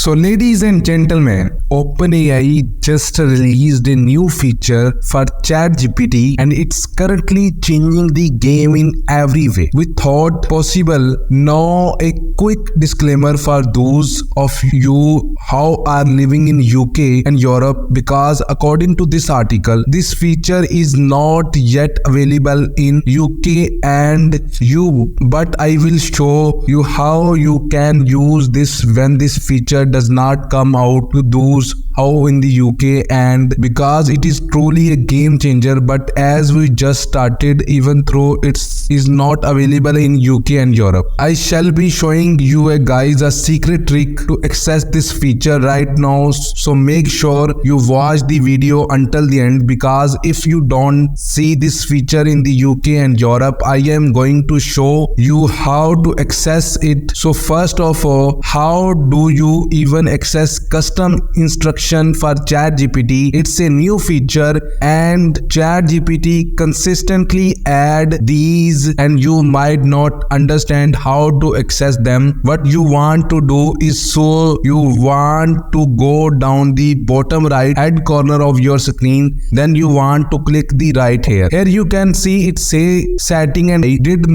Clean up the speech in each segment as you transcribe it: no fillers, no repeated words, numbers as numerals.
So ladies and gentlemen, OpenAI just released a new feature for ChatGPT and it's currently changing the game in every way. We thought possible. Now a quick disclaimer for those of you who are living in UK and Europe, because according to this article, this feature is not yet available in UK and EU, but I will show you how you can use this when this feature does not come out to those how in the UK, and because it is truly a game changer. But as we just started, even though it is not available in UK and Europe, I shall be showing you guys a secret trick to access this feature right now. So make sure you watch the video until the end, because if you don't see this feature in the UK and Europe, I am going to show you how to access it. So first of all, how do you even access custom instruction for ChatGPT? It's a new feature and ChatGPT consistently add these, and you might not understand how to access them. What you want to do is, so you want to go down the bottom right hand corner of your screen, then you want to click the right here. Here you can see it say setting, and I did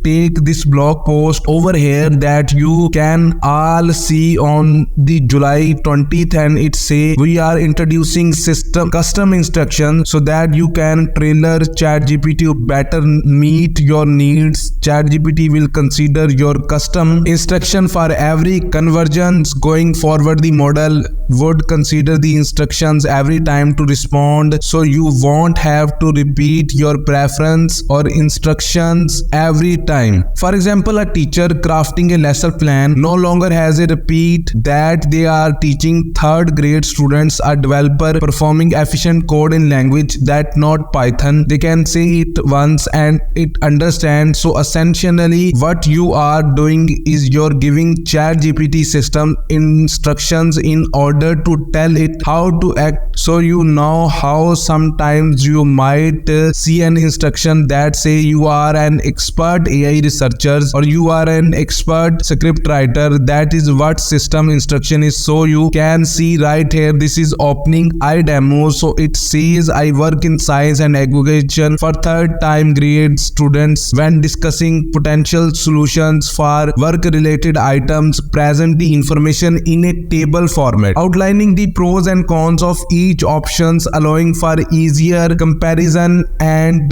take this blog post over here that you can all see on the July 20th, and it say we are introducing system custom instructions so that you can tailor ChatGPT to better meet your needs. ChatGPT will consider your custom instruction for every conversions. Going forward, the model would consider the instructions every time to respond, so you won't have to repeat your preference or instructions every time. For example, a teacher crafting a lesson plan no longer has a repeat that they are teaching third grade students. A developer performing efficient code in language that not Python, they can say it once and it understands. So essentially what you are doing is you're giving ChatGPT system instructions in order to tell it how to act. So you know how sometimes you might see an instruction that say you are an expert AI researcher or you are an expert script writer. That is what system instruction is. So you can see right here, this is opening iDemo. So it says I work in science and aggregation for third time grade students. When discussing potential solutions for work related items, present the information in a table format, outlining the pros and cons of each options, allowing for easier comparison and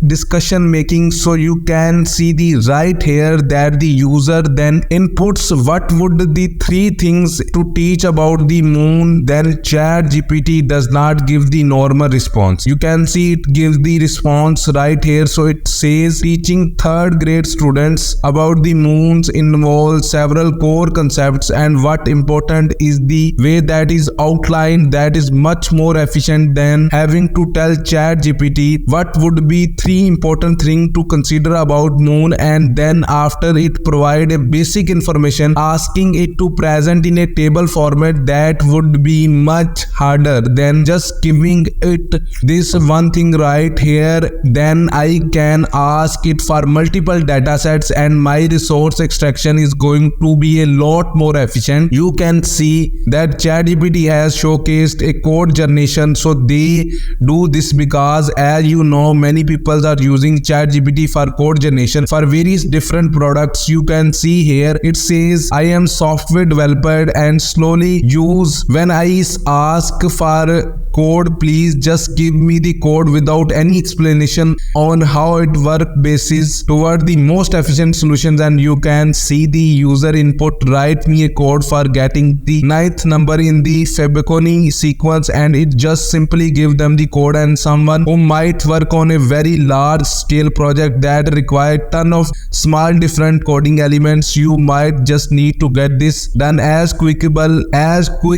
discussion making. So you can see the right here that the user then inputs what would the three things to teach about the moon. Then ChatGPT does not give the normal response. You can see it gives the response right here. So it says teaching third grade students about the moons involves several core concepts, and what important is the way that is outlined, that is much more efficient than having to tell ChatGPT what would be three important things to consider about moon, and then after it provide a basic information, asking it to present in a table format. That would be much harder than just giving it this one thing right here. Then I can ask it for multiple data sets and my resource extraction is going to be a lot more efficient. You can see that ChatGPT has showcased a code generation. So they do this because, as you know, many people are using ChatGPT for code generation for various different products. You can see here it says I am software developer and slowly use. When I ask for code, please just give me the code without any explanation on how it works basis toward the most efficient solutions. And you can see the user input, write me a code for getting the 9th number in the Fibonacci sequence, and it just simply give them the code. And someone who might work on a very large scale project that require ton of small different coding elements, you might just need to get this done as quick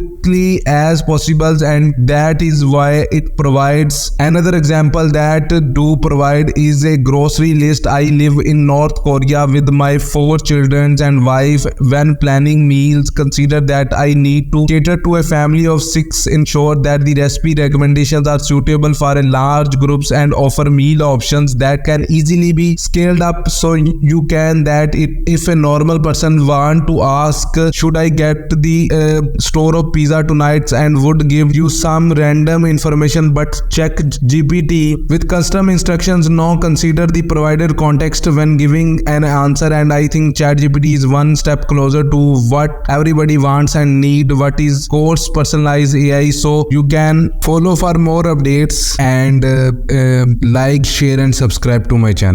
quickly as possible, and that is why it provides. Another example that do provide is a grocery list. I live in North Korea with my 4 children and wife. When planning meals, consider that I need to cater to a family of 6, ensure that the recipe recommendations are suitable for a large groups, and offer meal options that can easily be scaled up. So you can that if a normal person want to ask, should I get the store of pizza tonight, and would give you some random information, but check GPT with custom instructions. Now consider the provided context when giving an answer, and I think ChatGPT is one step closer to what everybody wants and need, what is course personalized AI. So you can follow for more updates, and like, share and subscribe to my channel.